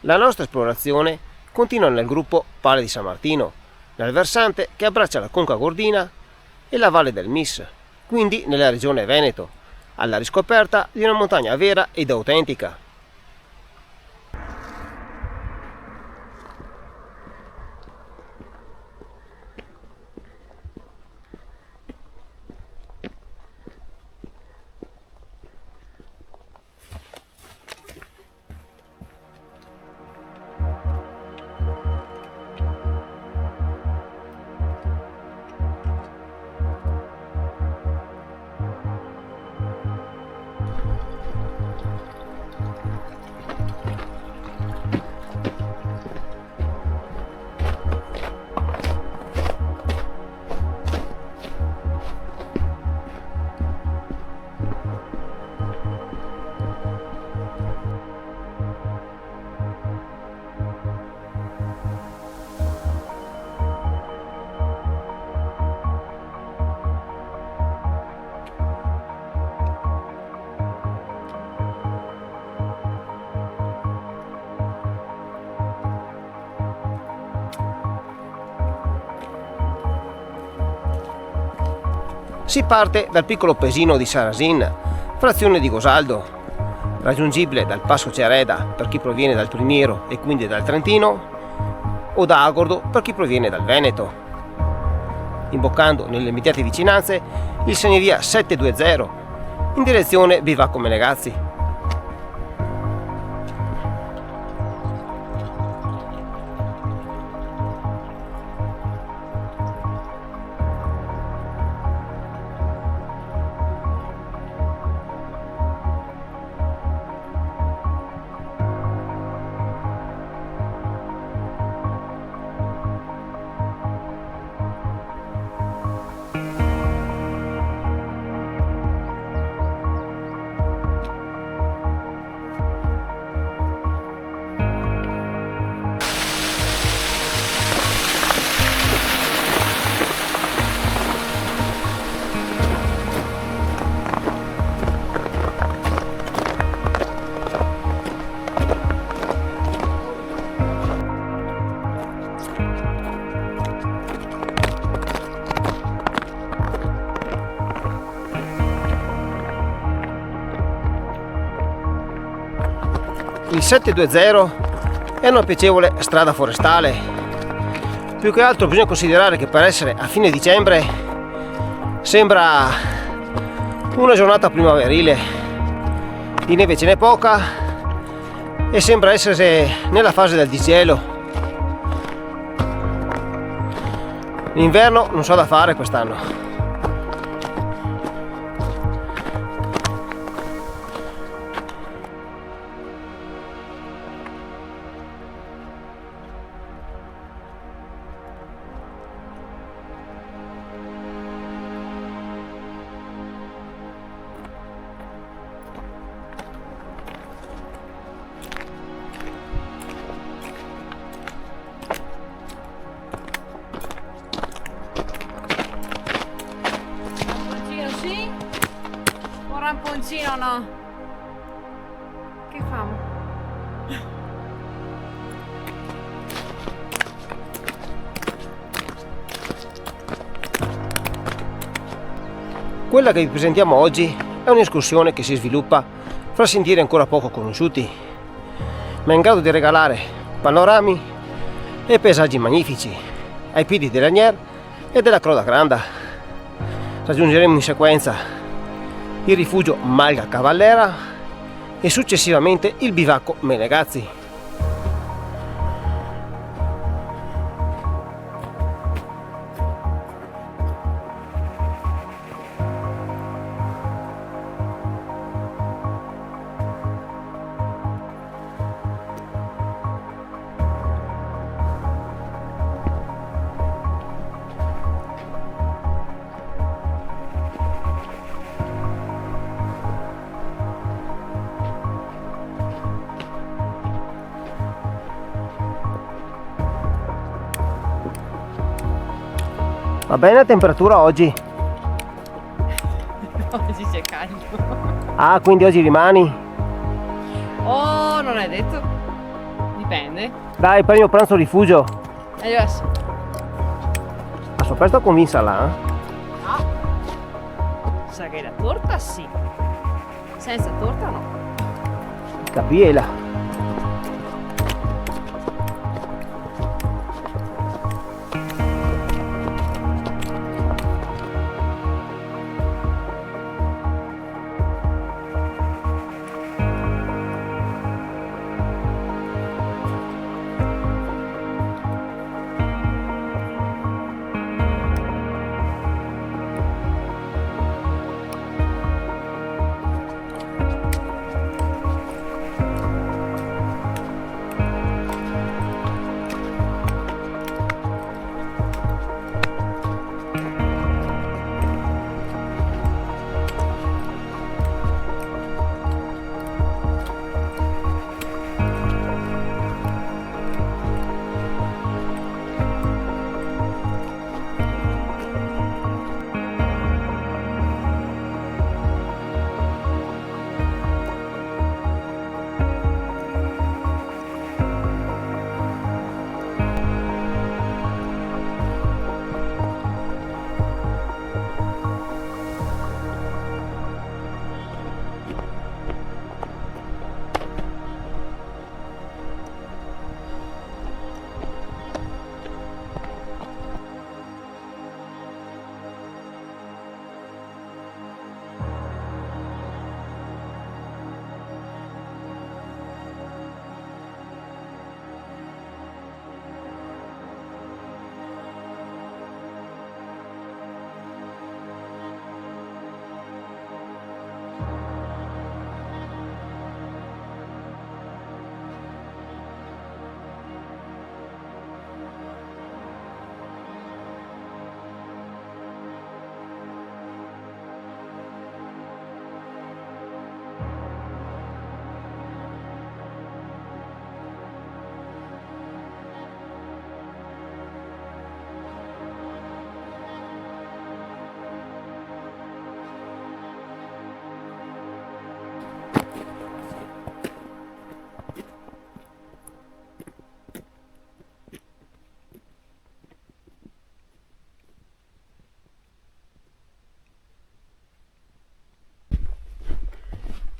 La nostra esplorazione continua nel gruppo Palle di San Martino, nel versante che abbraccia la Conca Gordina e la Valle del Mis, quindi nella regione Veneto, alla riscoperta di una montagna vera ed autentica. Si parte dal piccolo paesino di Sarasin, frazione di Gosaldo, raggiungibile dal Passo Cereda per chi proviene dal Primiero e quindi dal Trentino, o da Agordo per chi proviene dal Veneto. Imboccando nelle immediate vicinanze il segnavia 720 in direzione Bivacco Menegazzi. Il 720 è una piacevole strada forestale. Più che altro bisogna considerare che per essere a fine dicembre sembra una giornata primaverile. Di neve ce n'è poca e sembra essere nella fase del disgelo. L'inverno non so da fare quest'anno. Ramponcino no. Che famo? Quella che vi presentiamo oggi è un'escursione che si sviluppa fra sentieri ancora poco conosciuti, ma in grado di regalare panorami e paesaggi magnifici ai piedi dell'Agnier e della Croda Granda. Raggiungeremo in sequenza il rifugio Malga Cavallera e successivamente il bivacco Menegazzi. Va bene la temperatura oggi? Oggi c'è caldo. Ah, quindi oggi rimani? Oh, non è detto. Dipende. Dai, premio pranzo rifugio. Adesso. A sua festa convinsa là? Sa che la torta sì. Senza torta no. Capiela.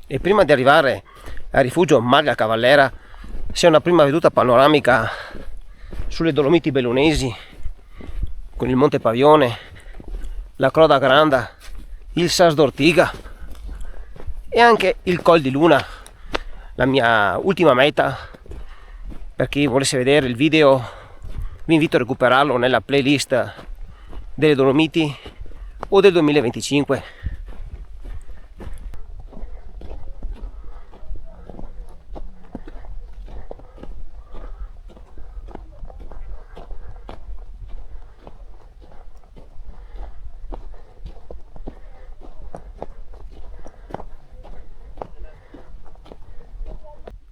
E prima di arrivare al rifugio Marga Cavallera c'è una prima veduta panoramica sulle Dolomiti Bellunesi con il Monte Pavione, la Croda Granda, il Sas d'Ortiga e anche il Col di Luna, la mia ultima meta. Per chi volesse vedere il video vi invito a recuperarlo nella playlist delle Dolomiti o del 2025.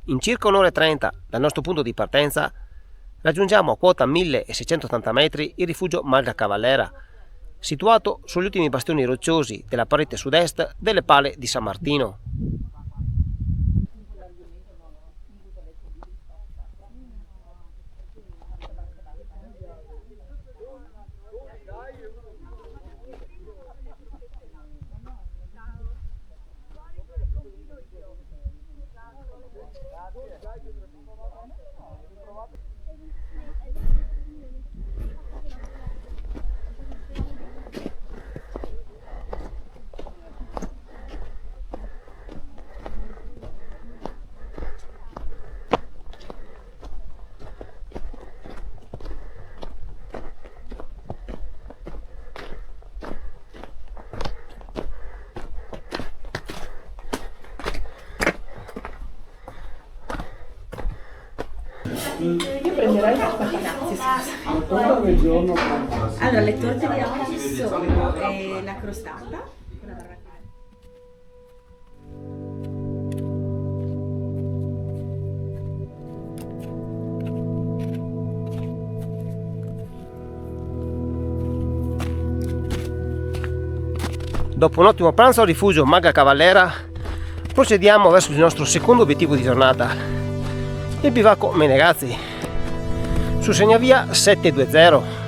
In circa un'ora e 30 dal nostro punto di partenza raggiungiamo a quota 1680 metri il rifugio Marga Cavallera, situato sugli ultimi bastioni rocciosi della parete sud-est delle Pale di San Martino. Io prenderei grazie, scusa. Allora, le torte di oggi sono la crostata. Dopo un ottimo pranzo al rifugio Marga Cavallera procediamo verso il nostro secondo obiettivo di giornata, il bivacco Menegazzi. su segnavia 720.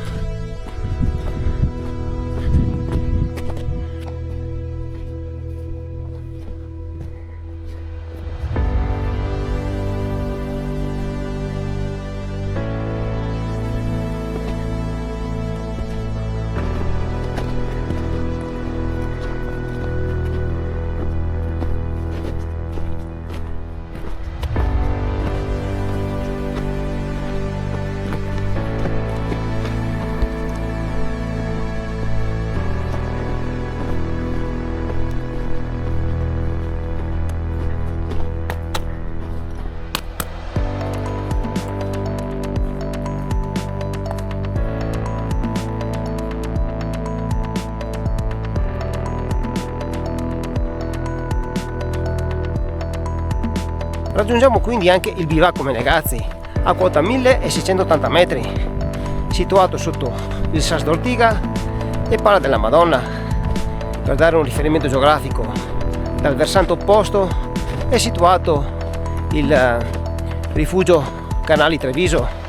Raggiungiamo quindi anche il bivacco Menegazzi, a quota 1680 metri, situato sotto il Sas d'Ortiga e Pala della Madonna. Per dare un riferimento geografico, dal versante opposto è situato il rifugio Canali Treviso.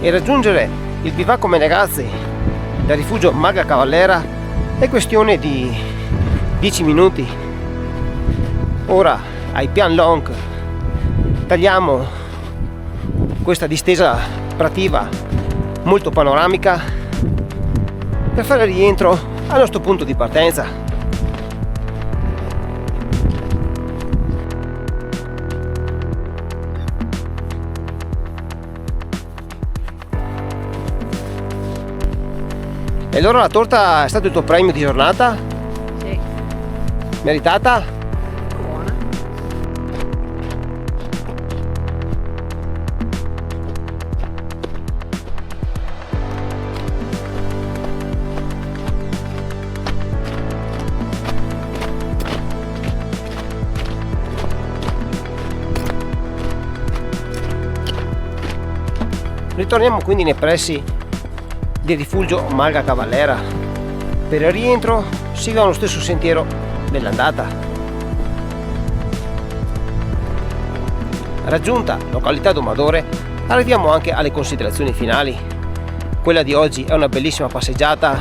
E raggiungere il bivacco Menegazzi dal rifugio Maga Cavallera è questione di 10 minuti. Ora ai Pian Long tagliamo questa distesa prativa molto panoramica per fare rientro al nostro punto di partenza. E allora la torta è stato il tuo premio di giornata? Sì, Meritata? buona. Ritorniamo quindi nei pressi del rifugio Maga Cavallera. Per il rientro seguiamo lo stesso sentiero dell'andata. Raggiunta località Domadore, arriviamo anche alle considerazioni finali. Quella di oggi è una bellissima passeggiata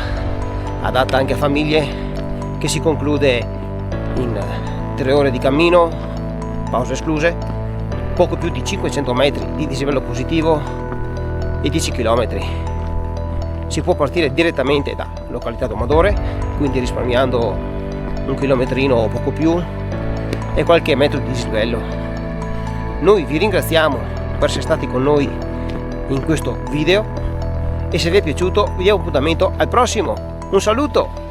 adatta anche a famiglie, che si conclude in 3 ore di cammino, pause escluse, poco più di 500 metri di dislivello positivo e 10 km. Si può partire direttamente da località Domadore, quindi risparmiando un chilometrino o poco più e qualche metro di dislivello. Noi vi ringraziamo per essere stati con noi in questo video e se vi è piaciuto vi diamo appuntamento al prossimo. Un saluto!